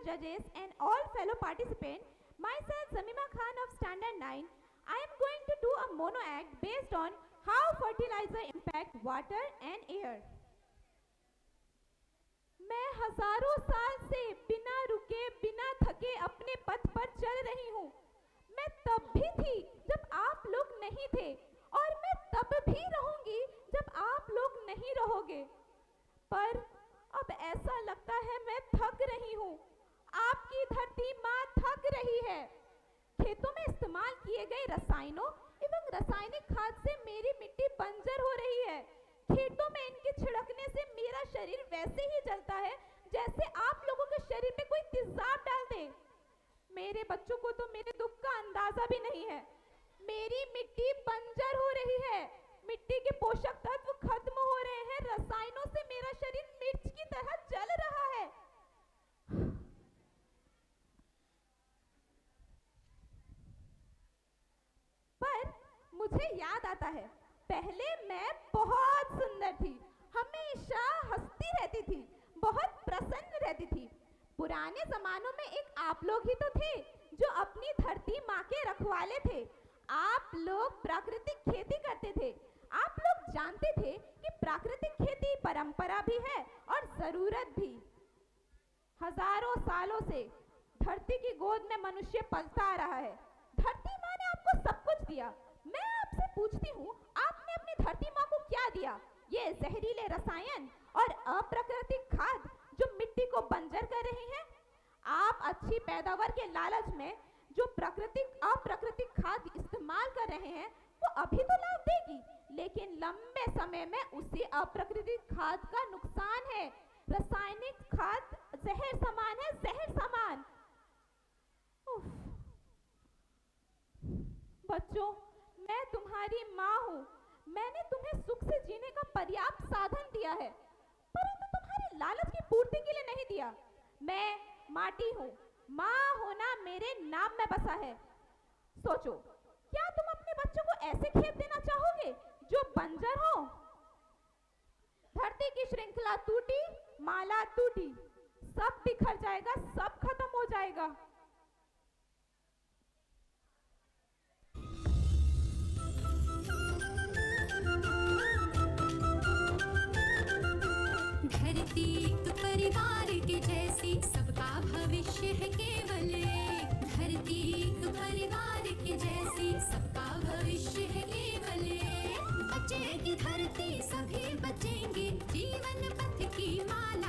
judges and all fellow participants, myself Zamima Khan of Standard 9, I am going to do a mono act based on how fertilizer impact water and air. मैं हजारों साल से बिना रुके बिना थके अपने पथ पर चल रही हूँ। मैं तब भी थी जब आप लोग नहीं थे और मैं तब भी रहूंगी जब आप लोग नहीं रहोगे। पर अब ऐसा लगता है मैं थक रही हूँ। आपकी धरती माँ थक रही है। खेतों में इस्तेमाल किए गए रसायनों एवं रासायनिक खाद से मेरी मिट्टी बंजर हो रही है। खेतों में इनके छिड़कने से मेरा शरीर वैसे ही जलता है जैसे आप लोगों के शरीर पे कोई तेजाब डाल दे। मेरे बच्चों को तो मेरे दुख का अंदाजा भी नहीं है। मेरी मिट्टी बंजर हो रही है। मिट्टी के पोषक तत्व खत्म हो रहे हैं। रसायनों से मेरा शरीर मिर्च की तरह जल रहा है। पर मुझे याद आता है, पहले मैं बहुत सुंदर थी, हमेशा हंसती रहती थी, बहुत प्रसन्न रहती थी। पुराने जमानों में एक आप लोग ही तो थे जो अपनी धरती माँ के रखवाले थे। आप लोग प्राकृतिक खेती करते थे। आप लोग जानते थे कि प्राकृतिक खेती परंपरा भी है और जरूरत भी। हजारों सालों से धरती की गोद में मनुष्य पलता आ रहा है। धरती माँ ने आपको सब कुछ दिया। मैं आपसे पूछती हूँ, आपने अपनी धरती माँ को क्या दिया? ये जहरीले रसायन और अप्राकृतिक खाद जो मिट्टी को बंजर कर रही हैं। आप अच्छी पैदावार के लालच में जो अप्राकृतिक खाद इस्तेमाल कर रहे हैं वो अभी तो लाभ देगी, लेकिन लंबे समय में उसी अप्राकृतिक खाद का नुकसान है। रासायनिक खाद जहर समान है, जहर समान। बच्चों, मैं तुम्हारी माँ हूँ। मैंने तुम्हें सुख से जीने का पर्याप्त साधन दिया है, परंतु तुम्हारे लालच की पूर्ति के लिए नहीं दिया। मैं माटी हूँ। माँ होना मेरे नाम में बसा है। सोचो, क्या तुम अपने बच्चों को ऐसे खेत देना चाहोगे जो बंजर हो? धरती की श्रृंखला टूटी, माला टूटी, सब बिखर जाएगा, सब खत्म हो जाएगा। धरती एक परिवार के जैसी, सबका भविष्य है केवल एक। धरती एक परिवार के जैसी, सबका भविष्य है केवल एक। बचेगी धरती, सभी बचेंगे, जीवन पथ की माला